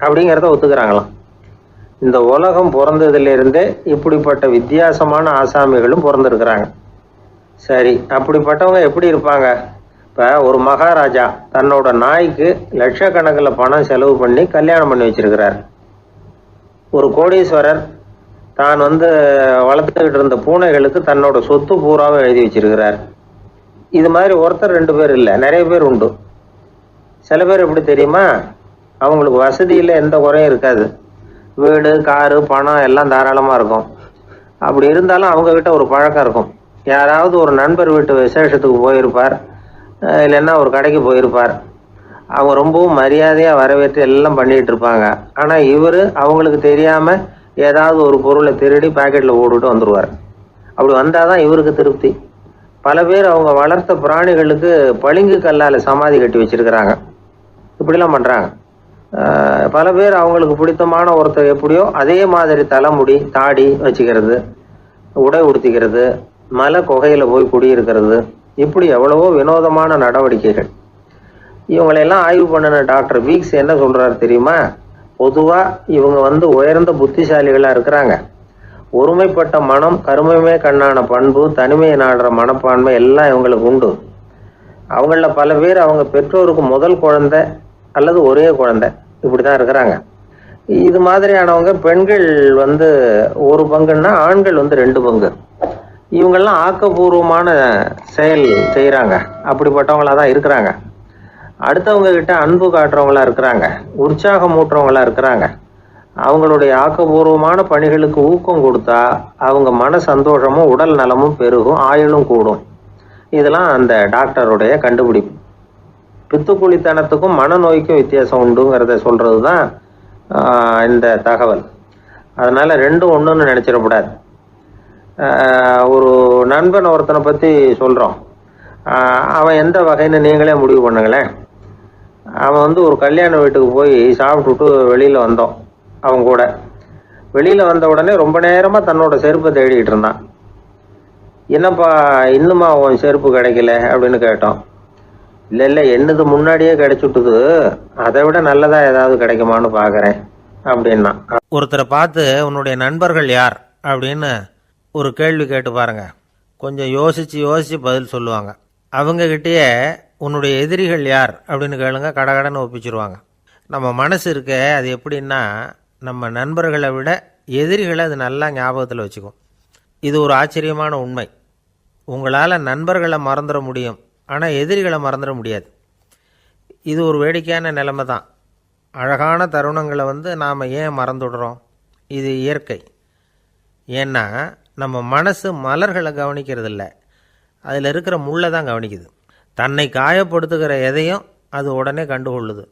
அப்படிங்கிறத ஒத்துக்கிறாங்களாம். இந்த உலகம் பிறந்ததுலேருந்தே இப்படிப்பட்ட வித்தியாசமான ஆசாமிகளும் பிறந்திருக்கிறாங்க. சரி, அப்படிப்பட்டவங்க எப்படி இருப்பாங்க? இப்போ ஒரு மகாராஜா தன்னோட நாய்க்கு லட்சக்கணக்கில் பணம் செலவு பண்ணி கல்யாணம் பண்ணி வச்சிருக்கிறார். ஒரு கோடீஸ்வரர் தான் வளர்த்துக்கிட்டு இருந்த பூனைகளுக்கு தன்னோட சொத்து பூராவை எழுதி வச்சிருக்கிறார். இது மாதிரி ஒருத்தர் 2 பேர் இல்லை, நிறைய பேர் உண்டு. சில பேர் எப்படி தெரியுமா, அவங்களுக்கு வசதியில் எந்த குறையும் இருக்காது. வீடு, காரு, பணம் எல்லாம் தாராளமாக இருக்கும். அப்படி இருந்தாலும் அவங்கக்கிட்ட ஒரு பழக்கம் இருக்கும். யாராவது ஒரு நண்பர் வீட்டு விசேஷத்துக்கு போயிருப்பார், இல்லைன்னா ஒரு கடைக்கு போயிருப்பார். அவங்க ரொம்பவும் மரியாதையாக வரவேற்று எல்லாம் பண்ணிகிட்டு இருப்பாங்க. ஆனால் இவர் அவங்களுக்கு தெரியாமல் ஏதாவது ஒரு பொருளை திருடி பாக்கெட்டில் போட்டுட்டு வந்துடுவார். அப்படி வந்தால் தான் இவருக்கு திருப்தி. பல பேர் அவங்க வளர்த்த பிராணிகளுக்கு பளிங்கு கல்லால் சமாதி கட்டி வச்சிருக்கிறாங்க. இப்படிலாம் பண்ணுறாங்க. பல பேர் அவங்களுக்கு பிடித்தமான ஒருத்தர் எப்படியோ அதே மாதிரி தலைமுடி, தாடி வச்சுக்கிறது, உடை உடுத்திக்கிறது, மலை குகையில் போய் குடியிருக்கிறது, இப்படி எவ்வளவோ வினோதமான நடவடிக்கைகள். இவங்களையெல்லாம் ஆய்வு பண்ணின டாக்டர் வீக்ஸ் என்ன சொல்கிறாரு தெரியுமா? பொதுவாக இவங்க உயர்ந்த புத்திசாலிகளாக இருக்கிறாங்க. ஒருமைப்பட்ட மனம், கருமையுமே கண்ணான பண்பு, தனிமையை நாடுற மனப்பான்மை எல்லாம் இவங்களுக்கு உண்டு. அவங்களில் பல பேர் அவங்க பெற்றோருக்கு முதல் குழந்தை அல்லது ஒரே குழந்தை, இப்படி தான் இருக்கிறாங்க. இது மாதிரியானவங்க பெண்கள் 1 பங்குன்னா ஆண்கள் 2 பங்கு. இவங்கெல்லாம் ஆக்கப்பூர்வமான செயல் செய்கிறாங்க. அப்படிப்பட்டவங்களாக தான் இருக்கிறாங்க. அடுத்தவங்க கிட்ட அன்பு காட்டுறவங்களா இருக்கிறாங்க, உற்சாகம் ஊட்டுறவங்களா இருக்கிறாங்க. அவங்களுடைய ஆக்கப்பூர்வமான பணிகளுக்கு ஊக்கம் கொடுத்தா அவங்க மன சந்தோஷமும் உடல் நலமும் பெருகும், ஆயுளும் கூடும். இதெல்லாம் அந்த டாக்டருடைய கண்டுபிடிப்பு. பித்துக்குழித்தனத்துக்கும் மனநோய்க்கும் வித்தியாசம் உண்டுங்கிறத சொல்றது தான் இந்த தகவல். அதனால 2ம் ஒன்றுன்னு நினைச்சிடக்கூடாது. ஒரு நண்பன் ஒருத்தனை பற்றி சொல்கிறோம். அவன் எந்த வகைன்னு நீங்களே முடிவு பண்ணுங்களேன். அவன் ஒரு கல்யாண வீட்டுக்கு போய் சாப்பிட்டுட்டு வெளியில் வந்தோம். அவன் கூட வெளியில் வந்த உடனே ரொம்ப நேரமாக தன்னோட செருப்பை தேடிக்கிட்டு இருந்தான். என்னப்பா இன்னுமா உன் செருப்பு கிடைக்கல அப்படின்னு கேட்டோம். இல்லை என்னது முன்னாடியே கிடைச்சுட்டுது, அதை விட நல்லதாக ஏதாவது கிடைக்குமான்னு பார்க்குறேன் அப்படின்னா. ஒருத்தரை பார்த்து உன்னுடைய நண்பர்கள் யார் அப்படின்னு ஒரு கேள்வி கேட்டு பாருங்க. கொஞ்சம் யோசித்து பதில் சொல்லுவாங்க. அவங்கக்கிட்டேயே உன்னுடைய எதிரிகள் யார் அப்படின்னு கேளுங்க, கடகடன்னு ஒப்பிச்சிருவாங்க. நம்ம மனசு இருக்க அது எப்படின்னா, நம்ம நண்பர்களை விட எதிரிகளை அது நல்லா ஞாபகத்தில் வச்சுக்கும். இது ஒரு ஆச்சரியமான உண்மை. உங்களால் நண்பர்களை மறந்துட முடியும், ஆனால் எதிரிகளை மறந்துட முடியாது. இது ஒரு வேடிக்கையான நிலைமை தான். அழகான தருணங்களை நாம் ஏன் மறந்துடுறோம்? இது இயற்கை. ஏன்னா நம்ம மனசு மலர்களை கவனிக்கிறதில்ல, அதில் இருக்கிற முள்ளை தான் கவனிக்குது. தன்னை காயப்படுத்துகிற எதையும் அது உடனே கண்டுகொள்ளுது.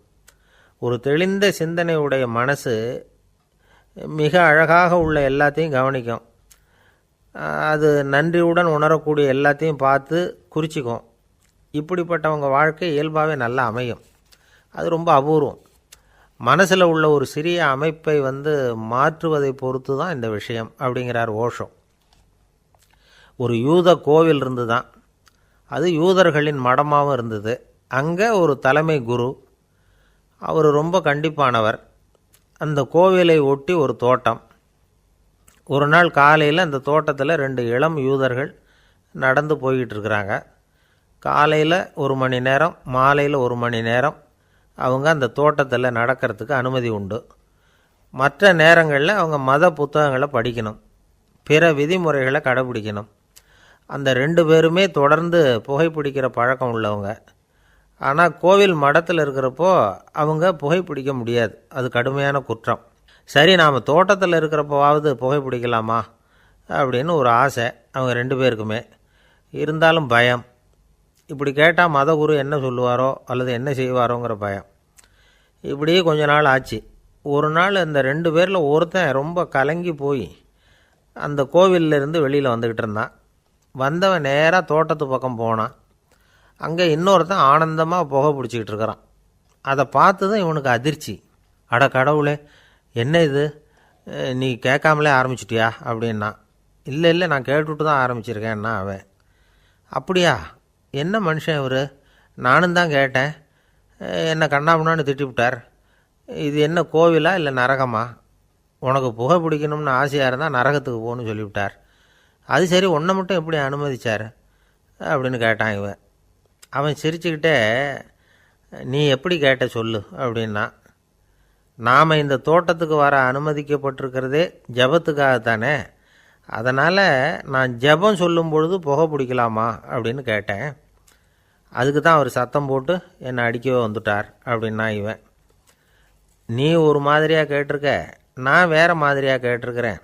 ஒரு தெளிந்த சிந்தனை உடைய மனசு மிக அழகாக உள்ள எல்லாத்தையும் கவனிக்கும். அது நன்றியுடன் உணரக்கூடிய எல்லாத்தையும் பார்த்து குறிச்சிக்கும். இப்படிப்பட்டவங்க வாழ்க்கை இயல்பாகவே நல்லா அமையும். அது ரொம்ப அபூர்வம். மனசில் உள்ள ஒரு சிறிய அமைப்பை மாற்றுவதை பொறுத்து தான் இந்த விஷயம் அப்படிங்கிறார் ஓஷோ. ஒரு யூத கோவில் இருந்து தான், அது யூதர்களின் மடமாகவும் இருந்தது. அங்கே ஒரு தலைமை குரு, அவர் ரொம்ப கண்டிப்பானவர். அந்த கோவிலை ஒட்டி ஒரு தோட்டம். ஒரு நாள் காலையில் அந்த தோட்டத்தில் 2 இளம் யூதர்கள் நடந்து போய்கிட்டு இருக்கிறாங்க. காலையில் 1 மணி நேரம், மாலையில் 1 மணி நேரம் அவங்க அந்த தோட்டத்தில் நடக்கிறதுக்கு அனுமதி உண்டு. மற்ற நேரங்களில் அவங்க மத புத்தகங்களை படிக்கணும், பிற விதிமுறைகளை கடைபிடிக்கணும். அந்த 2 பேருமே தொடர்ந்து புகைப்பிடிக்கிற பழக்கம் உள்ளவங்க. ஆனால் கோவில் மடத்தில் இருக்கிறப்போ அவங்க புகைப்பிடிக்க முடியாது, அது கடுமையான குற்றம். சரி, நாம் தோட்டத்தில் இருக்கிறப்போவாவது புகைப்பிடிக்கலாமா அப்படின்னு ஒரு ஆசை அவங்க 2 பேருக்குமே. இருந்தாலும் பயம். இப்படி கேட்டால் மதகுரு என்ன சொல்லுவாரோ அல்லது என்ன செய்வாரோங்கிற பயம். இப்படியே கொஞ்ச நாள் ஆச்சு. ஒரு நாள் இந்த 2 பேரில் ஒருத்தன் ரொம்ப கலங்கி போய் அந்த கோவிலிருந்து வெளியில் வந்துக்கிட்டு இருந்தான். வந்தவன் நேராக தோட்டத்து பக்கம் போனான். அங்கே இன்னொருத்தன் ஆனந்தமாக புகை பிடிச்சிக்கிட்டு இருக்கிறான். அதை பார்த்து தான் இவனுக்கு அதிர்ச்சி. அட கடவுளே, என்ன இது, நீ கேட்காமலே ஆரம்பிச்சிட்டியா அப்படின்னா. இல்லை நான் கேட்டுவிட்டு தான் ஆரம்பிச்சிருக்கேன்னா அவன். அப்படியா, என்ன மனுஷன் இவர், நானும் தான் கேட்டேன், என்னை கண்ணாமுன்னான்னு திட்டிவிட்டார். இது என்ன கோவிலா இல்லை நரகமா? உனக்கு புகை பிடிக்கணும்னு ஆசையாக இருந்தால் நரகத்துக்கு போகணும்னு சொல்லிவிட்டார். அது சரி, உன்னை மட்டும் எப்படி அனுமதிச்சார் அப்படின்னு கேட்டான் இவன். அவன் சிரிச்சுக்கிட்டே, நீ எப்படி கேட்ட சொல்லு அப்படின்னா. நாம் இந்த தோட்டத்துக்கு வர அனுமதிக்கப்பட்டிருக்கிறதே ஜபத்துக்காகத்தானே, அதனால் நான் ஜபம் சொல்லும் பொழுது புகை பிடிக்கலாமா அப்படின்னு கேட்டேன். அதுக்கு தான் அவர் சத்தம் போட்டு என்னை அடிக்கவே வந்துட்டார் அப்படின்னா இவன். நீ ஒரு மாதிரியாக கேட்டிருக்க, நான் வேறு மாதிரியாக கேட்டிருக்கிறேன்.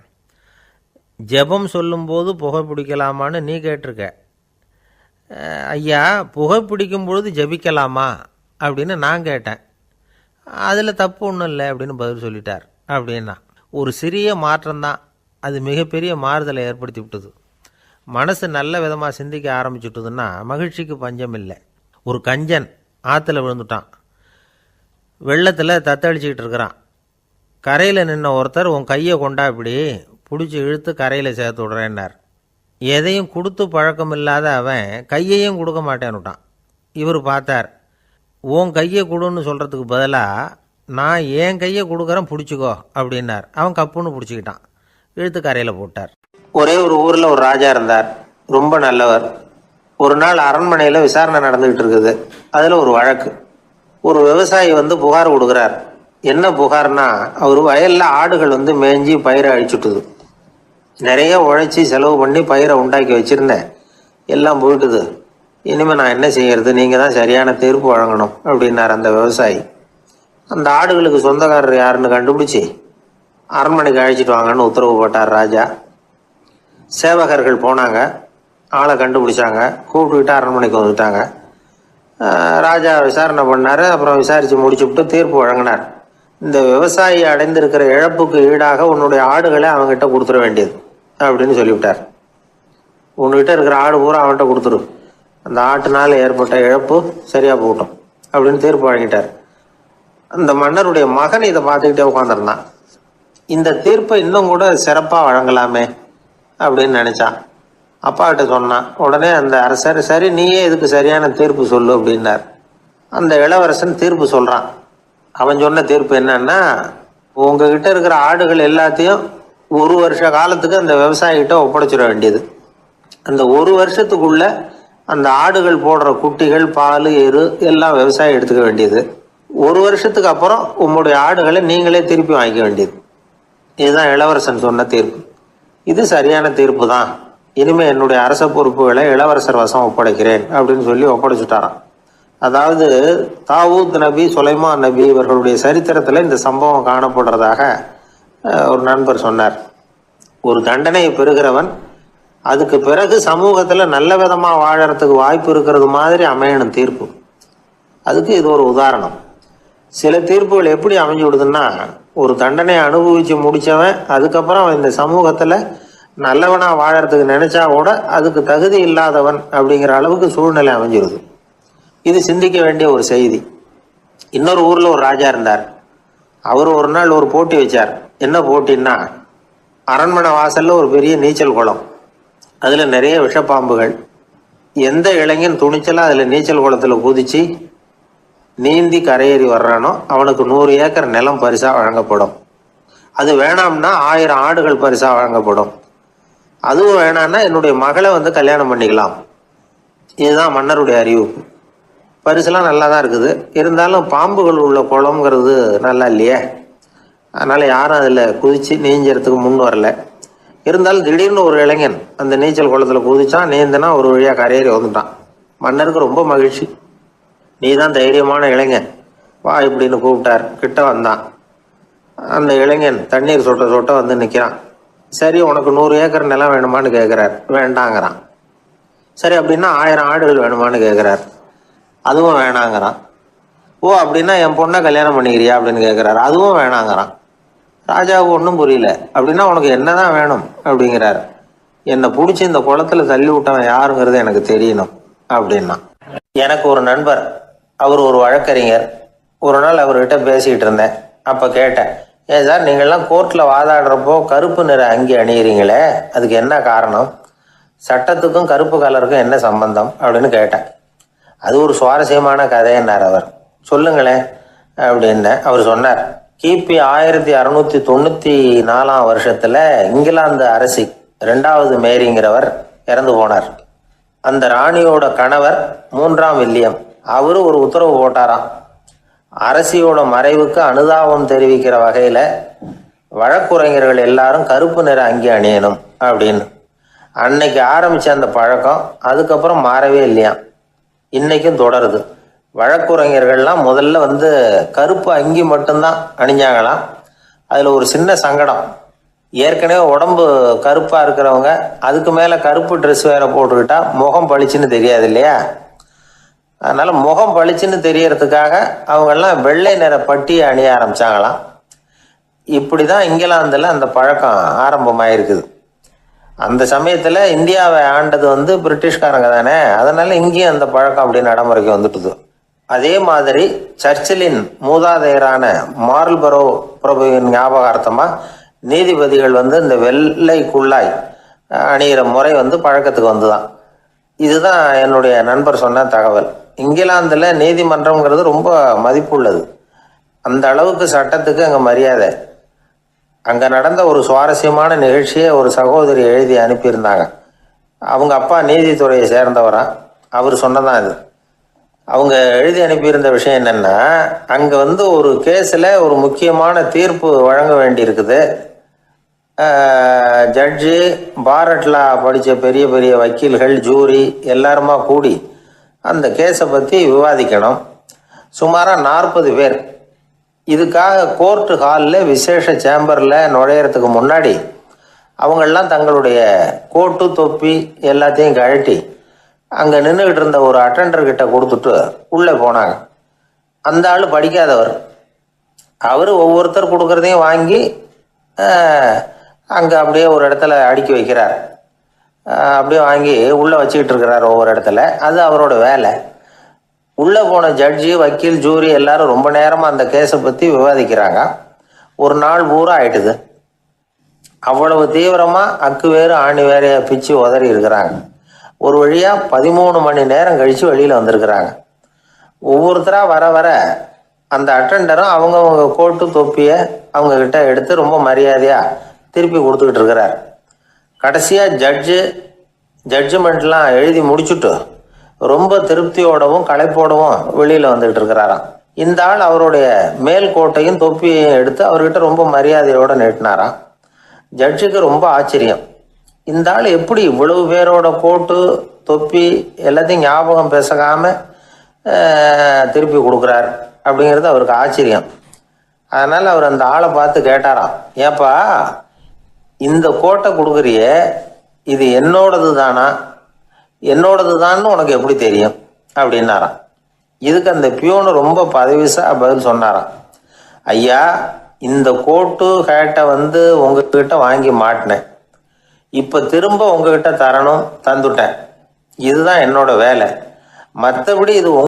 ஜபம் சொல்லும்போது புகை பிடிக்கலாமான்னு நீ கேட்டிருக்க. ஐயா, புகை பிடிக்கும் பொழுது ஜபிக்கலாமா அப்படின்னு நான் கேட்டேன். அதில் தப்பு ஒன்றும் இல்லை அப்படின்னு பதில் சொல்லிட்டார் அப்படின்னா. ஒரு சிறிய மாற்றம்தான், அது மிகப்பெரிய மாறுதலை ஏற்படுத்தி விட்டது. மனசு நல்ல விதமாக சிந்திக்க ஆரம்பிச்சுட்டுதுன்னா மகிழ்ச்சிக்கு பஞ்சம் இல்லை. ஒரு கஞ்சன் ஆற்றுல விழுந்துட்டான். வெள்ளத்தில் தத்தளிச்சிக்கிட்டு இருக்கிறான். கரையில் நின்ன ஒருத்தர், உன் கையை கொண்டா இப்படி பிடிச்சி இழுத்து கரையில் சேர்த்து விடுறேன்னார். எதையும் கொடுத்து பழக்கம் இல்லாத அவன் கையையும் கொடுக்க மாட்டேன்னுட்டான். இவர் பார்த்தார். உன் கையை கொடுன்னு சொல்கிறதுக்கு பதிலாக நான் என் கையை கொடுக்குறேன் பிடிச்சிக்கோ அப்படின்னார். அவன் கப்புன்னு பிடிச்சிக்கிட்டான், இழுத்து கரையில் போட்டார். ஒரே ஒரு ஊரில் ஒரு ராஜா இருந்தார், ரொம்ப நல்லவர். ஒரு நாள் அரண்மனையில் விசாரணை நடந்துக்கிட்டு இருக்குது. அதில் ஒரு வழக்கு. ஒரு விவசாயி புகார் கொடுக்குறார். என்ன புகார்னா, அவர் வயலில் ஆடுகள் மேய்ஞ்சி பயிரை அழிச்சுட்டுது. நிறைய உழைச்சி செலவு பண்ணி பயிரை உண்டாக்கி வச்சுருந்தேன், எல்லாம் போயிட்டுது. இனிமேல் நான் என்ன செய்யறது, நீங்கள் தான் சரியான தீர்ப்பு வழங்கணும் அப்படின்னார் அந்த விவசாயி. அந்த ஆடுகளுக்கு சொந்தக்காரர் யாருன்னு கண்டுபிடிச்சி அரண்மனைக்கு அழைச்சிட்டு வாங்கன்னு உத்தரவு போட்டார் ராஜா. சேவகர்கள் போனாங்க, ஆளை கண்டுபிடிச்சாங்க, கூப்பிட்டுக்கிட்டு அரண்மனைக்கு வந்துட்டாங்க. ராஜா விசாரணை பண்ணார். அப்புறம் விசாரித்து முடிச்சுவிட்டு தீர்ப்பு வழங்கினார். இந்த விவசாயி அடைந்திருக்கிற இழப்புக்கு ஈடாக உன்னுடைய ஆடுகளை அவங்ககிட்ட கொடுத்துட வேண்டியது அப்படின்னு சொல்லிவிட்டார். உன்கிட்ட இருக்கிற ஆடு பூரா அவன்கிட்ட கொடுத்துரு, அந்த ஆட்டுனால் ஏற்பட்ட இழப்பு சரியாக போகட்டும் அப்படின்னு தீர்ப்பு வழங்கிட்டார். அந்த மன்னருடைய மகன் இதை பார்த்துக்கிட்டே உட்காந்துருந்தான். இந்த தீர்ப்பை இன்னும் கூட சிறப்பாக வழங்கலாமே அப்படின்னு நினச்சான். அப்பா கிட்ட சொன்னான். உடனே அந்த அரசர், சரி நீயே இதுக்கு சரியான தீர்ப்பு சொல்லு அப்படின்னார். அந்த இளவரசன் தீர்ப்பு சொல்கிறான். அவன் சொன்ன தீர்ப்பு என்னன்னா, உங்ககிட்ட இருக்கிற ஆடுகள் எல்லாத்தையும் 1 வருஷ காலத்துக்கு அந்த விவசாயிகிட்ட ஒப்படைச்சிட வேண்டியது. அந்த 1 வருஷத்துக்குள்ள அந்த ஆடுகள் போடுற குட்டிகள், பால், எரு எல்லாம் விவசாயம் எடுத்துக்க வேண்டியது. 1 வருஷத்துக்கு அப்புறம் உங்களுடைய ஆடுகளை நீங்களே திருப்பி வாங்கிக்க வேண்டியது. இதுதான் இளவரசன் சொன்ன தீர்ப்பு. இது சரியான தீர்ப்பு தான். இனிமே என்னுடைய அரச பொறுப்புகளை இளவரசர் வசம் ஒப்படைக்கிறேன் அப்படின்னு சொல்லி ஒப்படைச்சுட்டாராம். அதாவது தாவூத் நபி, சுலைமான் நபி இவர்களுடைய சரித்திரத்தில் இந்த சம்பவம் காணப்படுறதாக ஒரு நண்பர் சொன்னார். ஒரு தண்டனையை பெறுகிறவன் அதுக்கு பிறகு சமூகத்தில் நல்ல விதமாக வாழறதுக்கு வாய்ப்பு இருக்கிறது மாதிரி அமையணும் தீர்ப்பு. அதுக்கு இது ஒரு உதாரணம். சில தீர்ப்புகள் எப்படி அமைஞ்சு விடுதுன்னா, ஒரு தண்டனையை அனுபவித்து முடித்தவன் அதுக்கப்புறம் அவன் இந்த சமூகத்தில் நல்லவனாக வாழறதுக்கு நினைச்சா கூட அதுக்கு தகுதி இல்லாதவன் அப்படிங்கிற அளவுக்கு சூழ்நிலை அமைஞ்சிருது. இது சிந்திக்க வேண்டிய ஒரு செய்தி. இன்னொரு ஊரில் ஒரு ராஜா இருந்தார். அவர் ஒரு நாள் ஒரு போட்டி வச்சார். என்ன போட்டின்னா, அரண்மனை வாசலில் ஒரு பெரிய நீச்சல் குளம், அதில் நிறைய விஷப்பாம்புகள். எந்த இளைஞன் துணிச்சலாக அதில் நீச்சல் குளத்தில் குதித்து நீந்தி கரையேறி வர்றானோ அவனுக்கு 100 ஏக்கர் நிலம் பரிசாக வழங்கப்படும். அது வேணாம்னா 1000 ஆடுகள் பரிசாக வழங்கப்படும். அதுவும் வேணான்னா என்னுடைய மகளை கல்யாணம் பண்ணிக்கலாம். இதுதான் மன்னருடைய அறிவிப்பு. பரிசுலாம் நல்லா தான் இருக்குது. இருந்தாலும் பாம்புகள் உள்ள குளம்ங்கிறது நல்லா இல்லையே. அதனால் யாரும் அதில் குதித்து நீஞ்சறதுக்கு முன் வரல. இருந்தாலும் திடீர்னு ஒரு இளைஞன் அந்த நீச்சல் குளத்தில் குதிச்சான். நீந்தினா ஒரு வழியாக கரையேறி வந்துட்டான். மன்னருக்கு ரொம்ப மகிழ்ச்சி. நீ தான் தைரியமான இளைஞன், வா இப்படின்னு கூப்பிட்டார். கிட்ட வந்தான். அந்த இளைஞன் தண்ணீர் சொட்ட சொட்ட வந்து நிற்கிறான். சரி, உனக்கு 100 ஏக்கர் நிலம் வேணுமான்னு கேட்குறார். வேண்டாங்கிறான். சரி, அப்படின்னா 1000 ஆடுகள் வேணுமான்னு கேட்குறார். அதுவும் வேணாங்கிறான். ஓ, அப்படின்னா என் பொண்ணை கல்யாணம் பண்ணிக்கிறியா அப்படின்னு கேட்குறாரு. அதுவும் வேணாங்கிறான். ராஜாவுக்கு ஒன்றும் புரியல. அப்படின்னா உனக்கு என்னதான் வேணும் அப்படிங்கிறார். என்னை பிடிச்சி இந்த குளத்துல தள்ளி விட்டவன் யாருங்கிறது எனக்கு தெரியணும் அப்படின்னா. எனக்கு ஒரு நண்பர், அவர் ஒரு வழக்கறிஞர். ஒரு நாள் அவர்கிட்ட பேசிக்கிட்டு இருந்தேன். அப்போ கேட்டேன், ஏன் சார் நீங்கள்லாம் கோர்ட்டில் வாதாடுறப்போ கருப்பு நிற அங்கி அணியிறீங்களே, அதுக்கு என்ன காரணம்? சட்டத்துக்கும் கருப்பு கலருக்கும் என்ன சம்பந்தம் அப்படின்னு கேட்டேன். அது ஒரு சுவாரஸ்யமான கதைன்னார் அவர். சொல்லுங்களேன் அப்படின்னு அவர் சொன்னார். கிபி 1694 வருஷத்தில் இங்கிலாந்து அரசி 2வது மேரிங்கிறவர் இறந்து போனார். அந்த ராணியோட கணவர் 3ஆம் வில்லியம், அவரு ஒரு உத்தரவு போட்டாராம். அரசியோட மறைவுக்கு அனுதாபம் தெரிவிக்கிற வகையில் வழக்குரைஞர்கள் எல்லாரும் கருப்பு நிற அங்கி அணியணும் அப்படின்னு. அன்னைக்கு ஆரம்பித்த அந்த பழக்கம் அதுக்கப்புறம் மாறவே இல்லையாம். இன்னைக்கும் தொடருது. வழக்குரைஞர்கள்லாம் முதல்ல கருப்பு அங்கி மட்டும்தான் அணிஞ்சாங்களாம். அதில் ஒரு சின்ன சங்கடம். ஏற்கனவே உடம்பு கருப்பாக இருக்கிறவங்க அதுக்கு மேலே கருப்பு ட்ரெஸ் வேற போட்டுக்கிட்டா முகம் பளிச்சுன்னு தெரியாது இல்லையா? அதனால் முகம் பளிச்சுன்னு தெரியறதுக்காக அவங்கெல்லாம் வெள்ளை நிற பட்டியை அணிய ஆரம்பித்தாங்களாம். இப்படி தான் இங்கிலாந்தில் அந்த பழக்கம் ஆரம்பமாயிருக்குது. அந்த சமயத்தில் இந்தியாவை ஆண்டது பிரிட்டிஷ்காரங்க தானே, அதனால் இங்கேயும் அந்த பழக்கம் அப்படி நடைமுறைக்கு வந்துட்டுது. அதே மாதிரி சர்ச்சிலின் மூதாதையரான மார்ல்பரோ பிரபுவின் ஞாபகார்த்தமாக நீதிபதிகள் இந்த வெள்ளை குள்ளாய் அணிகிற முறை பழக்கத்துக்கு வந்துதான். இதுதான் என்னுடைய நண்பர் சொன்ன தகவல். இங்கிலாந்தில் நீதிமன்றம்ங்கிறது ரொம்ப மதிப்புள்ளது. அந்த அளவுக்கு சட்டத்துக்கு அங்கே மரியாதை. அங்கே நடந்த ஒரு சுவாரஸ்யமான நிகழ்ச்சியை ஒரு சகோதரி எழுதி அனுப்பியிருந்தாங்க. அவங்க அப்பா நீதித்துறையை சேர்ந்தவரா. அவர் சொன்னதான் இது. அவங்க எழுதி அனுப்பியிருந்த விஷயம் என்னென்னா, அங்கே ஒரு கேஸில் ஒரு முக்கியமான தீர்ப்பு வழங்க வேண்டி இருக்குது. ஜட்ஜு, பாரட்லா படித்த பெரிய பெரிய வக்கீல்கள், ஜூரி எல்லாருமா கூடி அந்த கேஸை பற்றி விவாதிக்கணும். சுமாராக 40 பேர். இதுக்காக கோர்ட்டு ஹாலில் விசேஷ சேம்பரில் நுழையிறதுக்கு முன்னாடி அவங்களெலாம் தங்களுடைய கோட்டு தொப்பி எல்லாத்தையும் கழட்டி அங்கே நின்றுக்கிட்டு இருந்த ஒரு அட்டெண்டர்கிட்ட கொடுத்துட்டு உள்ளே போனாங்க. அந்த ஆள் படிக்காதவர். அவர் ஒவ்வொருத்தர் கொடுக்குறதையும் வாங்கி அங்கே அப்படியே ஒரு இடத்துல அடுக்கி வைக்கிறார். அப்படியே வாங்கி உள்ளே வச்சுக்கிட்டு இருக்கிறார் ஒவ்வொரு இடத்துல. அது அவரோட வேலை. உள்ளே போன ஜட்ஜி, வக்கீல், ஜூரி எல்லாரும் ரொம்ப நேரமாக அந்த கேஸை பற்றி விவாதிக்கிறாங்க. ஒரு நாள் பூரா ஆயிட்டுது. அவ்வளவு தீவிரமாக அக்கு வேறு ஆணி வேறையை பிச்சு உதறி இருக்கிறாங்க. ஒரு வழியாக 13 மணி நேரம் கழித்து வெளியில் வந்திருக்கிறாங்க. ஒவ்வொருத்தராக வர வர அந்த அட்டெண்டரும் அவங்கவுங்க கோட்டு தொப்பியை அவங்கக்கிட்ட எடுத்து ரொம்ப மரியாதையாக திருப்பி கொடுத்துக்கிட்டு இருக்கிறார். கடைசியாக ஜட்ஜ்மெண்ட்லாம் எழுதி முடிச்சுட்டு ரொம்ப திருப்தியோடவும் களைப்போடவும் வெளியில் வந்துட்டு இருக்கிறாராம். இந்த ஆள் அவருடைய மேல் கோட்டையும் தொப்பியையும் எடுத்து அவர்கிட்ட ரொம்ப மரியாதையோடு நீட்டினாராம். ஜட்ஜுக்கு ரொம்ப ஆச்சரியம். இந்த ஆள் எப்படி இவ்வளவு பேரோட கோட்டு தொப்பி எல்லாத்தையும் ஞாபகம் பேசகாம திருப்பி கொடுக்குறார் அப்படிங்கிறது அவருக்கு ஆச்சரியம். அதனால் அவர் அந்த ஆளை பார்த்து கேட்டாராம், ஏப்பா இந்த கோட்டை கொடுக்குறியே, இது என்னோடது தானா, என்னோடது தான்னு உனக்கு எப்படி தெரியும் அப்படின்னாராம். இதுக்கு அந்த பியூனு ரொம்ப பதவிசா பதில் சொன்னாராம், ஐயா இந்த கோட்டு ஹேட்டை உங்ககிட்ட வாங்கி மாட்டினேன், இப்போ திரும்ப உங்ககிட்ட தரணும், தந்துட்டேன், இதுதான் என்னோட வேலை, மற்றபடி இது